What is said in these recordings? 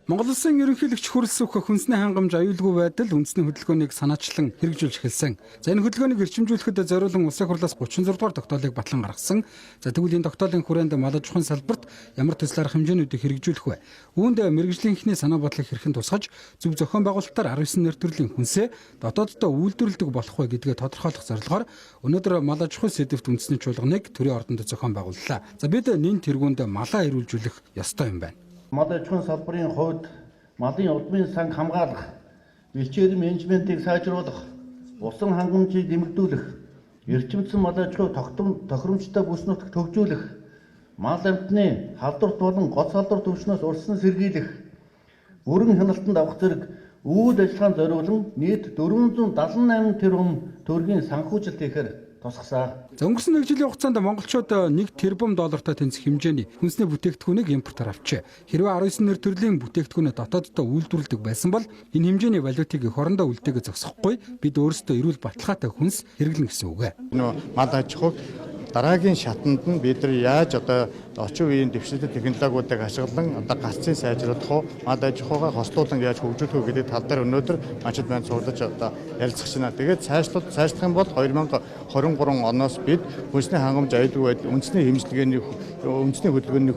Монгол Улсын ерөнхийлөгч Хүрэлс Сүх хүнсний хангамж аюулгүй байдал үндэсний хөдөлгөөнийг санаачлан хэрэгжүүлж эхэлсэн. За энэ хөдөлгөөнийг эрчимжүүлэхэд зориулан улсын хурлаас 36 дугаар тогтоолыг батлан гаргасан. За тэгвэл энэ тогтоолын хүрээнд мал аж ахуйн салбарт ямар төсөл арга хэмжээнүүдийг хэрэгжүүлэх вэ? Үүнд мэргэжлийнхний санаа бодлыг хэрхэн тусгаж зөв зохион байгуулалтаар 19 нэр төрлийн хүнсээ дотооддоо үйлдвэрлэдэг болох вэ гэдгээ тодорхойлох зорилгоор өнөөдөр мал аж ахуйн сэдэвт үндэсний чуулганыг төрийн ордонд зохион байгууллаа. За бид нэн тэргуунд малаа эрүүлжүүлэх ёстой юм байна. Мал аж ахуйн салбарын хувьд малын удмын санг хамгаалах, бэлчээр менежментийг сайжруулах, усан хангамжийг нэмэгдүүлэх, эрчимцэн мал аж ахуй тохиромжтой бүс нутагт хөгжүүлэх, мал амтны халдварт болон гоц халдвар төвчнөөс урьдчилан сэргийлэх, бүрэн хяналтанд авах зэрэг үйл ажиллагаанд зориулан нийт 478 тэрбум төгрөгийн санхүүжилт хийхээр тусгасан. За өнгөрсөн 1 жилийн хугацаанд монголчууд 1 тэрбум доллартай тэнцэх хэмжээний хүнсний бүтээгдэхүүнийг импортоор авчээ. Хэрвээ 19 нэр төрлийн бүтээгдэхүүнээ дотооддоо үйлдвэрлэдэг байсан бол энэ хэмжээний валютыг эх орондоо үлдээгээ зогсохгүй бид өөрсдөө эрүүл баталгаатай хүнс хэрэглэнэ гэсэн үг. Мал аж ахуйг дараагийн шатанд нь бид нар яаж орчин үеийн дэвшилтэд технологиудыг ашиглан гарцыг сайжруулах уу, мал аж ахуйгаа хослуулан яаж хөгжүүлэх үү гэдэг тал дээр өнөөдөр манчид маань цуглаж ярилцах байна. Тэгээд цаашлах юм бол 2023 оноос бид хүнсний хангамж аюулгүй байдал үндэсний хэмжлэгээний үндэсний хөдөлгөөний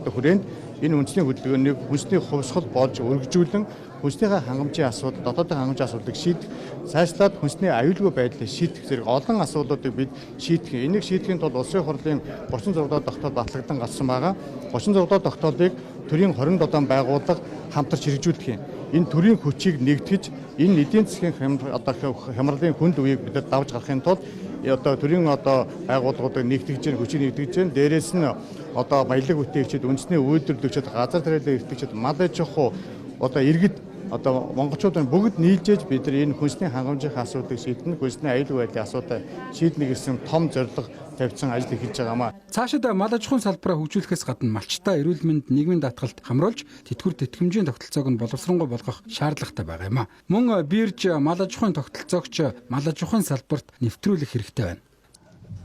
хүрээнд энэ үндэсний хөдөлгөөнийг хүнсний хувьсгал болж өргөжүүлэн хүнснийхээ хангамжийн асуудал, дотоодын хангамжийн асуудлыг шийдэх, цаашлаад хүнсний аюулгүй байдлыг шийдэх зэрэг олон асуудлуудыг бид шийдэх. Энийг шийдэхийн тулд улсын хурлын 36 дахь тогтоол батлагдсан гарсан байгаа. 36 дахь тогтоолыг төрийн 27 байгууллага хамтарч хэрэгжүүлдэг юм. Энэ төрийн хүчийг нэгтгэж, энэ эдийн засгийн хямралын хүнд үеийг бид давж гарахын тулд төрийн байгууллагуудыг нэгтгэж, хүчийг нэгтгэж, дээрээс нь баялаг бүтээгчид, үндэсний үйлдвэрлэгчид, газар тариалан эрхлэгчид, мал аж ахуй иргэд монголчууд бүгд нийлжээж бид нар энэ хүнсний хангамжийн асуудлыг шийднэ, хүнсний аюулгүй байдлын асуудыг шийднэ гэсэн том зорилго тавьсан ажил эхэлж байгаамаа. Цаашид мал аж ахуйн салбараа хөгжүүлэхээс гадна малчтай эрүүл мэнд, нийгмийн даатгалд хамруулж тэтгэвэр тэтгэмжийн тогтолцоог нь боловсронгуй болгох шаардлагатай байгаа юм а. Мөн бирж мал аж ахуйн тогтолцоогч мал аж ахуйн салбарт нэвтрүүлэх хэрэгтэй байна.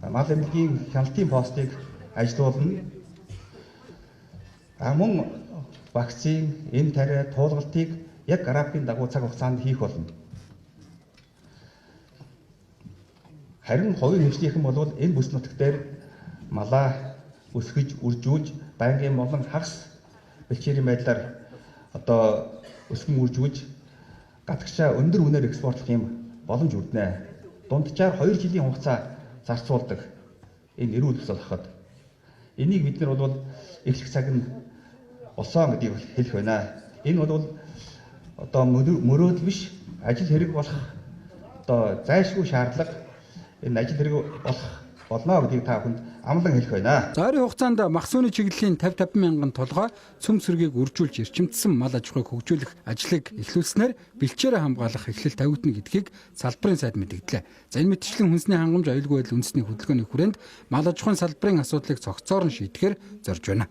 Мал эмнэлгийн хяналтын постыг ажилуулна. Мөн вакцин, эм тариа, туулгалтыг яг графикийн дагуу цаг хугацаанд хийх болно. Харин хувийн хэмжлийнхэн бол энэ бүс нутаг дээр малаа өсгөж, үржүүлж, байнгын болон хагас бэлчээрийн байдлаар өсгөн үржүүлж, гадагшаа өндөр үнээр экспортлох юм боломж үлднэ. Дунджаар 2 жилийн хугацаа зарцуулдаг энэ эрүүл төсөл хахад. Энийг бид нар бол эхлэх цаг нь болсон гэдгийг хэлэх байна. Энэ бол мөрөөдөл биш, ажил хэрэг болох зайлшгүй шаардлага. Энэ ажил хэрэг болно гэдгийг та бүхэнд амлан хэлэх байна. За ойрын хугацаанд махсууны чиглэлийн 50 мянган толгой цөм сэргийг үржүүлж эрчимдсэн мал аж ахуйг хөгжүүлэх ажлыг эхлүүлснээр бэлчээрээ хамгаалах эхлэл тавигдана гэдгийг салбарын сайд мэдгдлээ. За энэ мэтчлийн хүнсний хангамж аюулгүй байдал үндэсний хөдөлгөөний хүрээнд мал аж ахуйн салбарын асуудлыг цогцоор нь шийдэхээр зорж байна.